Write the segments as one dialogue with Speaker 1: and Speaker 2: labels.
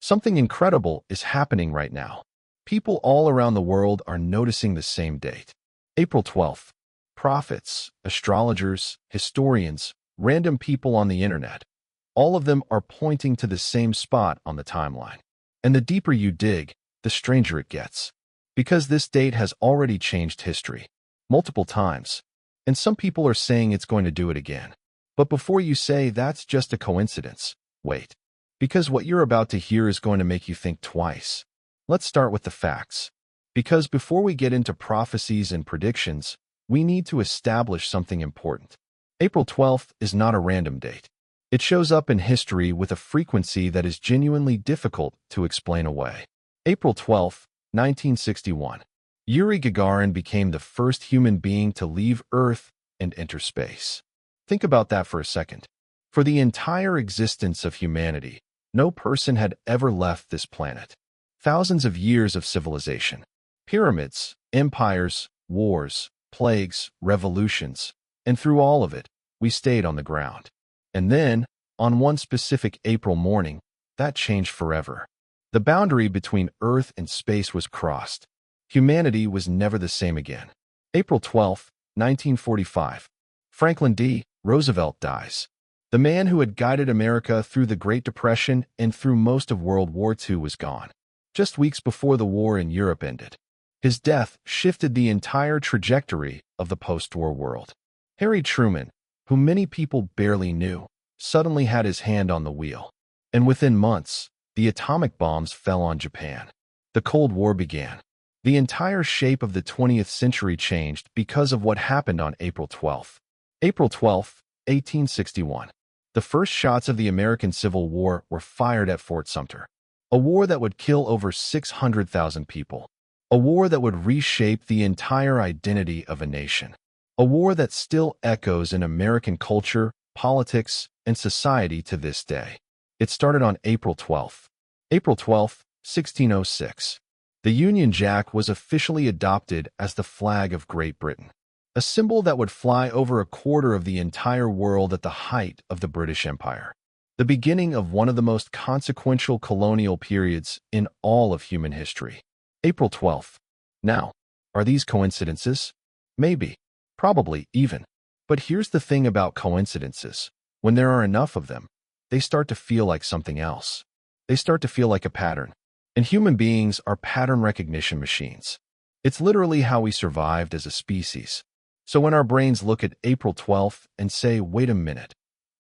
Speaker 1: Something incredible is happening right now. People all around the world are noticing the same date. April 12th. Prophets, astrologers, historians, random people on the internet. All of them are pointing to the same spot on the timeline. And the deeper you dig, the stranger it gets. Because this date has already changed history multiple times. And some people are saying it's going to do it again. But before you say that's just a coincidence, wait. Because what you're about to hear is going to make you think twice. Let's start with the facts. Because before we get into prophecies and predictions, we need to establish something important. April 12th is not a random date. It shows up in history with a frequency that is genuinely difficult to explain away. April 12th, 1961. Yuri Gagarin became the first human being to leave Earth and enter space. Think about that for a second. For the entire existence of humanity, no person had ever left this planet. Thousands of years of civilization, pyramids, empires, wars, plagues, revolutions, and through all of it, we stayed on the ground. And then, on one specific April morning, that changed forever. The boundary between Earth and space was crossed. Humanity was never the same again. April 12, 1945. Franklin D. Roosevelt dies. The man who had guided America through the Great Depression and through most of World War II was gone, just weeks before the war in Europe ended. His death shifted the entire trajectory of the post-war world. Harry Truman, whom many people barely knew, suddenly had his hand on the wheel. And within months, the atomic bombs fell on Japan. The Cold War began. The entire shape of the 20th century changed because of what happened on April 12th. April 12th, 1861. The first shots of the American Civil War were fired at Fort Sumter. A war that would kill over 600,000 people. A war that would reshape the entire identity of a nation. A war that still echoes in American culture, politics, and society to this day. It started on April 12th. April 12th, 1606. The Union Jack was officially adopted as the flag of Great Britain, a symbol that would fly over a quarter of the entire world at the height of the British Empire. The beginning of one of the most consequential colonial periods in all of human history. April 12th. Now, are these coincidences? Maybe. Probably even. But here's the thing about coincidences. When there are enough of them, they start to feel like something else. They start to feel like a pattern. And human beings are pattern recognition machines. It's literally how we survived as a species. So when our brains look at April 12th and say, wait a minute,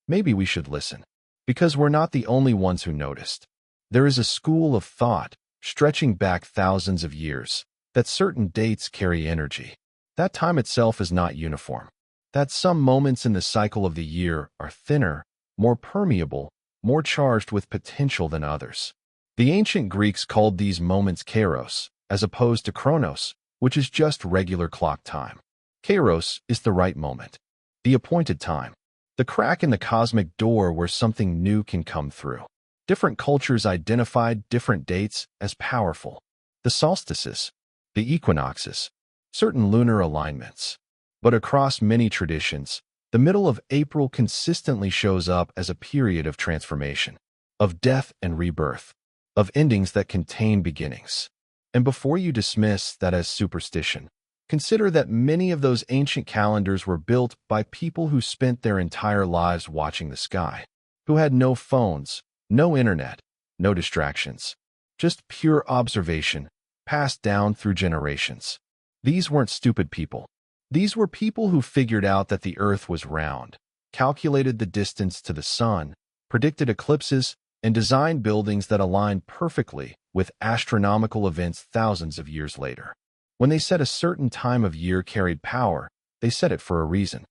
Speaker 1: maybe we should listen. Because we're not the only ones who noticed. There is a school of thought, stretching back thousands of years, that certain dates carry energy. That time itself is not uniform. That some moments in the cycle of the year are thinner, more permeable, more charged with potential than others. The ancient Greeks called these moments Kairos, as opposed to Chronos, which is just regular clock time. Kairos is the right moment, the appointed time, the crack in the cosmic door where something new can come through. Different cultures identified different dates as powerful. The solstices, the equinoxes, certain lunar alignments. But across many traditions, the middle of April consistently shows up as a period of transformation, of death and rebirth, of endings that contain beginnings. And before you dismiss that as superstition, consider that many of those ancient calendars were built by people who spent their entire lives watching the sky, who had no phones, no internet, no distractions, just pure observation, passed down through generations. These weren't stupid people. These were people who figured out that the Earth was round, calculated the distance to the sun, predicted eclipses, and designed buildings that aligned perfectly with astronomical events thousands of years later. When they said a certain time of year carried power, they said it for a reason.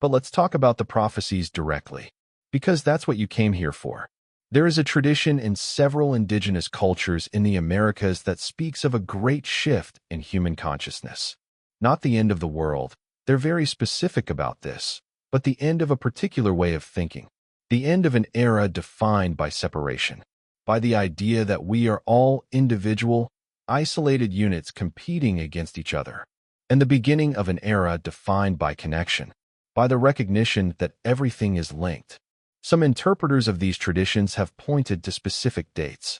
Speaker 1: But let's talk about the prophecies directly, because that's what you came here for. There is a tradition in several indigenous cultures in the Americas that speaks of a great shift in human consciousness. Not the end of the world, they're very specific about this, but the end of a particular way of thinking. The end of an era defined by separation, by the idea that we are all individual, isolated units competing against each other, and the beginning of an era defined by connection, by the recognition that everything is linked. Some interpreters of these traditions have pointed to specific dates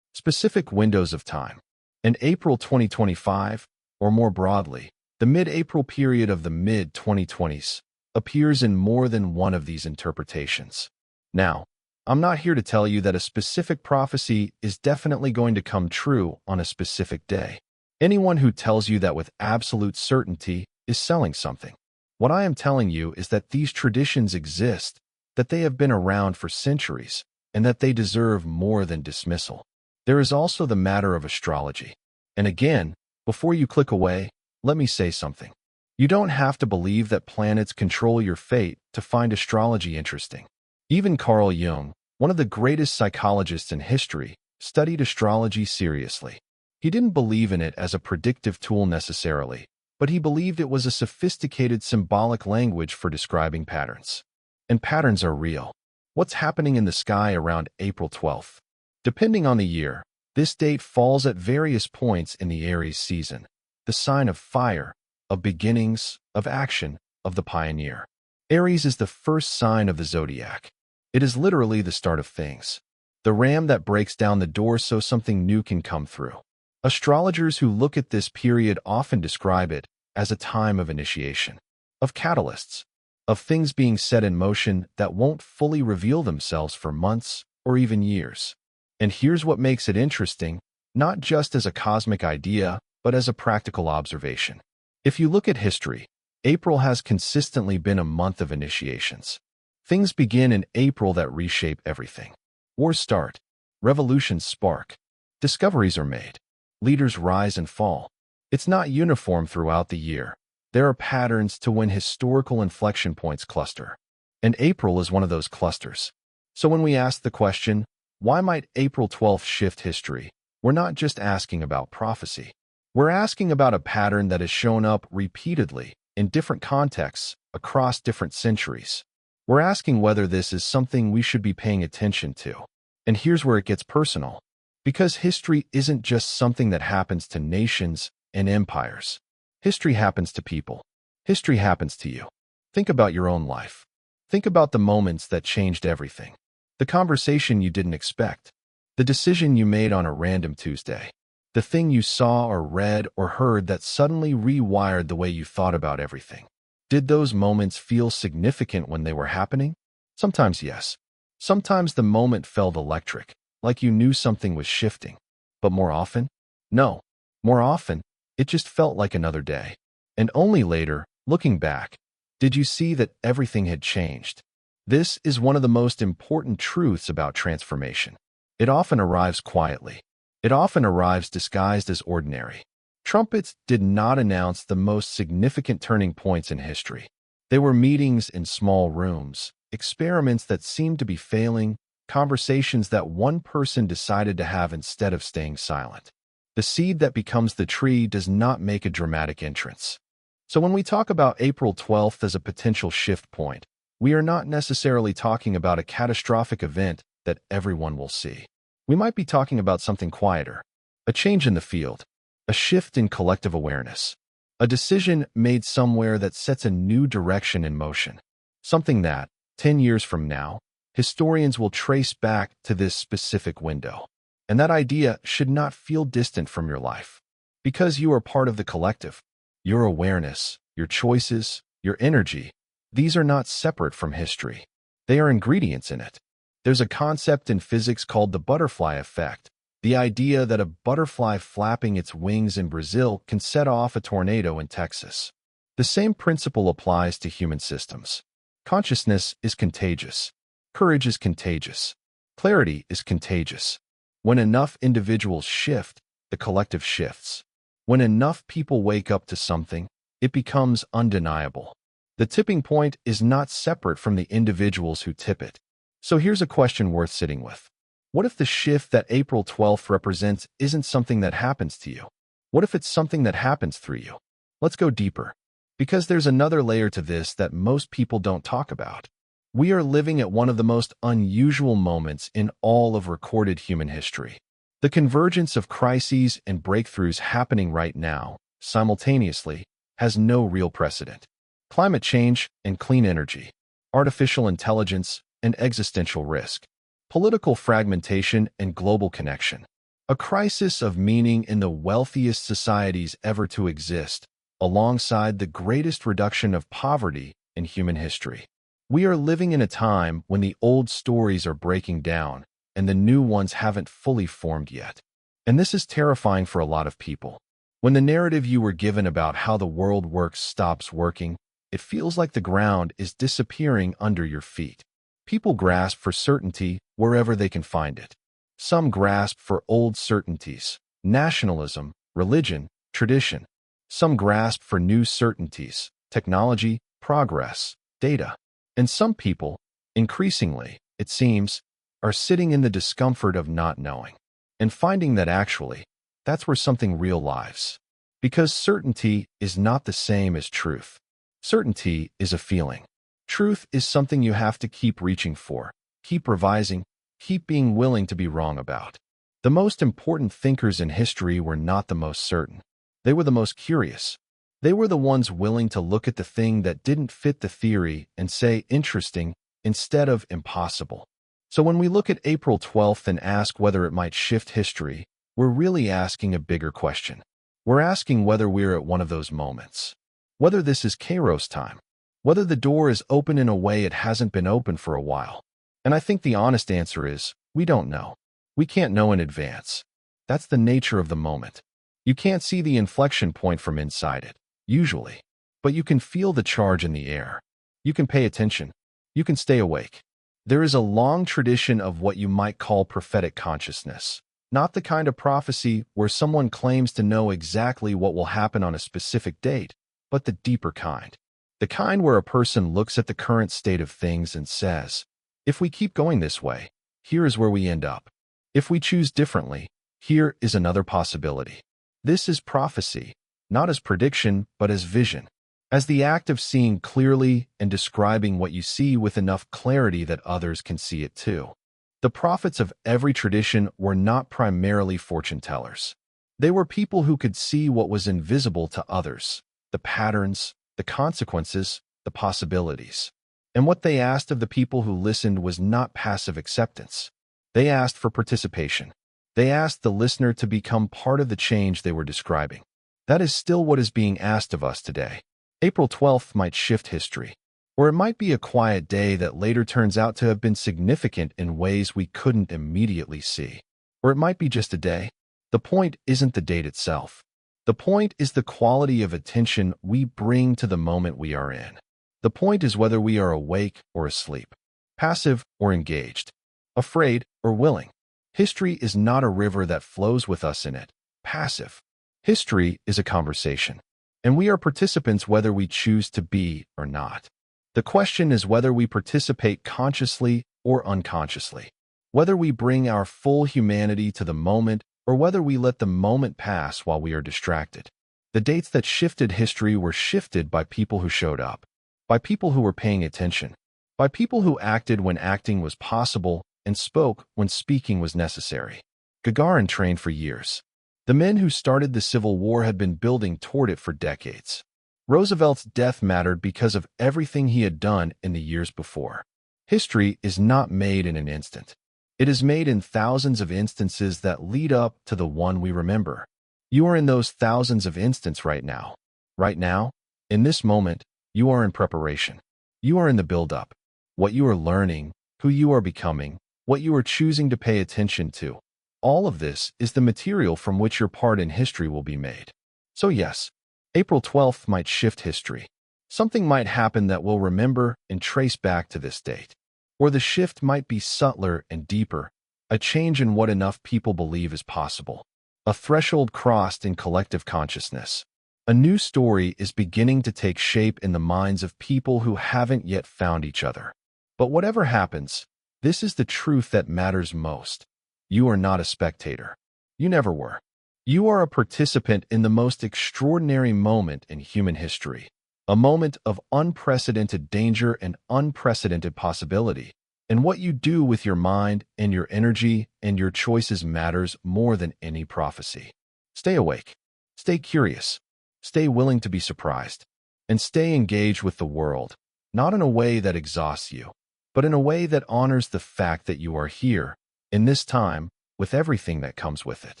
Speaker 1: Specific windows of time. In April 2025, or more broadly, the mid-April period of the mid-2020s, appears in more than one of these interpretations. Now, I'm not here to tell you that a specific prophecy is definitely going to come true on a specific day. Anyone who tells you that with absolute certainty is selling something. What I am telling you is that these traditions exist, that they have been around for centuries, and that they deserve more than dismissal. There is also the matter of astrology. And again, before you click away, let me say something. You don't have to believe that planets control your fate to find astrology interesting. Even Carl Jung, one of the greatest psychologists in history, studied astrology seriously. He didn't believe in it as a predictive tool necessarily, but he believed it was a sophisticated symbolic language for describing patterns. And patterns are real. What's happening in the sky around April 12th? Depending on the year, this date falls at various points in the Aries season, the sign of fire, of beginnings, of action, of the pioneer. Aries is the first sign of the zodiac. It is literally the start of things, the ram that breaks down the door so something new can come through. Astrologers who look at this period often describe it as a time of initiation, of catalysts, of things being set in motion that won't fully reveal themselves for months or even years. And here's what makes it interesting, not just as a cosmic idea, but as a practical observation. If you look at history, April has consistently been a month of initiations. Things begin in April that reshape everything. Wars start, revolutions spark, discoveries are made, leaders rise and fall. It's not uniform throughout the year. There are patterns to when historical inflection points cluster. And April is one of those clusters. So when we ask the question, why might April 12th shift history? We're not just asking about prophecy. We're asking about a pattern that has shown up repeatedly in different contexts across different centuries. We're asking whether this is something we should be paying attention to. And here's where it gets personal. Because history isn't just something that happens to nations and empires. History happens to people. History happens to you. Think about your own life. Think about the moments that changed everything. The conversation you didn't expect. The decision you made on a random Tuesday. The thing you saw or read or heard that suddenly rewired the way you thought about everything. Did those moments feel significant when they were happening? Sometimes yes. Sometimes the moment felt electric, like you knew something was shifting. But more often? No. More often, it just felt like another day. And only later, looking back, did you see that everything had changed. This is one of the most important truths about transformation. It often arrives quietly. It often arrives disguised as ordinary. Trumpets did not announce the most significant turning points in history. They were meetings in small rooms, experiments that seemed to be failing, conversations that one person decided to have instead of staying silent. The seed that becomes the tree does not make a dramatic entrance. So when we talk about April 12th as a potential shift point, we are not necessarily talking about a catastrophic event that everyone will see. We might be talking about something quieter, a change in the field, a shift in collective awareness, a decision made somewhere that sets a new direction in motion, something that, 10 years from now, historians will trace back to this specific window. And that idea should not feel distant from your life. Because you are part of the collective, your awareness, your choices, your energy, these are not separate from history. They are ingredients in it. There's a concept in physics called the butterfly effect, the idea that a butterfly flapping its wings in Brazil can set off a tornado in Texas. The same principle applies to human systems. Consciousness is contagious. Courage is contagious. Clarity is contagious. When enough individuals shift, the collective shifts. When enough people wake up to something, it becomes undeniable. The tipping point is not separate from the individuals who tip it. So here's a question worth sitting with. What if the shift that April 12th represents isn't something that happens to you? What if it's something that happens through you? Let's go deeper. Because there's another layer to this that most people don't talk about. We are living at one of the most unusual moments in all of recorded human history. The convergence of crises and breakthroughs happening right now, simultaneously, has no real precedent. Climate change and clean energy, artificial intelligence and existential risk, political fragmentation and global connection. A crisis of meaning in the wealthiest societies ever to exist, alongside the greatest reduction of poverty in human history. We are living in a time when the old stories are breaking down and the new ones haven't fully formed yet. And this is terrifying for a lot of people. When the narrative you were given about how the world works stops working, it feels like the ground is disappearing under your feet. People grasp for certainty wherever they can find it. Some grasp for old certainties, nationalism, religion, tradition. Some grasp for new certainties, technology, progress, data. And some people, increasingly, it seems, are sitting in the discomfort of not knowing and finding that actually, that's where something real lies. Because certainty is not the same as truth. Certainty is a feeling. Truth is something you have to keep reaching for, keep revising, keep being willing to be wrong about. The most important thinkers in history were not the most certain. They were the most curious. They were the ones willing to look at the thing that didn't fit the theory and say interesting instead of impossible. So when we look at April 12th and ask whether it might shift history, we're really asking a bigger question. We're asking whether we're at one of those moments. Whether this is Kairos time. Whether the door is open in a way it hasn't been open for a while. And I think the honest answer is, we don't know. We can't know in advance. That's the nature of the moment. You can't see the inflection point from inside it, usually. But you can feel the charge in the air. You can pay attention. You can stay awake. There is a long tradition of what you might call prophetic consciousness. Not the kind of prophecy where someone claims to know exactly what will happen on a specific date, but the deeper kind. The kind where a person looks at the current state of things and says, if we keep going this way, here is where we end up. If we choose differently, here is another possibility. This is prophecy, not as prediction, but as vision. As the act of seeing clearly and describing what you see with enough clarity that others can see it too. The prophets of every tradition were not primarily fortune tellers. They were people who could see what was invisible to others, the patterns, the consequences, the possibilities. And what they asked of the people who listened was not passive acceptance. They asked for participation. They asked the listener to become part of the change they were describing. That is still what is being asked of us today. April 12th might shift history, or it might be a quiet day that later turns out to have been significant in ways we couldn't immediately see. Or it might be just a day. The point isn't the date itself. The point is the quality of attention we bring to the moment we are in. The point is whether we are awake or asleep, passive or engaged, afraid or willing. History is not a river that flows with us in it, passive. History is a conversation, and we are participants whether we choose to be or not. The question is whether we participate consciously or unconsciously, whether we bring our full humanity to the moment or whether we let the moment pass while we are distracted. The dates that shifted history were shifted by people who showed up, by people who were paying attention, by people who acted when acting was possible and spoke when speaking was necessary. Gagarin trained for years. The men who started the Civil War had been building toward it for decades. Roosevelt's death mattered because of everything he had done in the years before. History is not made in an instant. It is made in thousands of instances that lead up to the one we remember. You are in those thousands of instances right now. Right now, in this moment, you are in preparation. You are in the build-up. What you are learning, who you are becoming, what you are choosing to pay attention to. All of this is the material from which your part in history will be made. So yes, April 12th might shift history. Something might happen that we'll remember and trace back to this date. Or the shift might be subtler and deeper, a change in what enough people believe is possible. A threshold crossed in collective consciousness. A new story is beginning to take shape in the minds of people who haven't yet found each other. But whatever happens, this is the truth that matters most. You are not a spectator. You never were. You are a participant in the most extraordinary moment in human history. A moment of unprecedented danger and unprecedented possibility. And what you do with your mind and your energy and your choices matters more than any prophecy. Stay awake. Stay curious. Stay willing to be surprised. And stay engaged with the world, not in a way that exhausts you, but in a way that honors the fact that you are here, in this time, with everything that comes with it.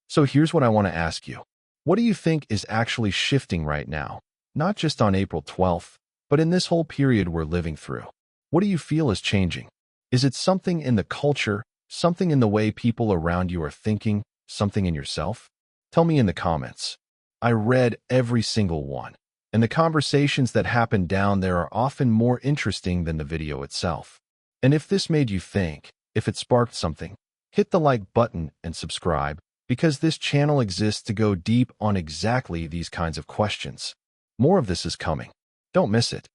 Speaker 1: So here's what I want to ask you. What do you think is actually shifting right now? Not just on April 12th, but in this whole period we're living through. What do you feel is changing? Is it something in the culture, something in the way people around you are thinking, something in yourself? Tell me in the comments. I read every single one, and the conversations that happen down there are often more interesting than the video itself. And if this made you think, if it sparked something, hit the like button and subscribe, because this channel exists to go deep on exactly these kinds of questions. More of this is coming. Don't miss it.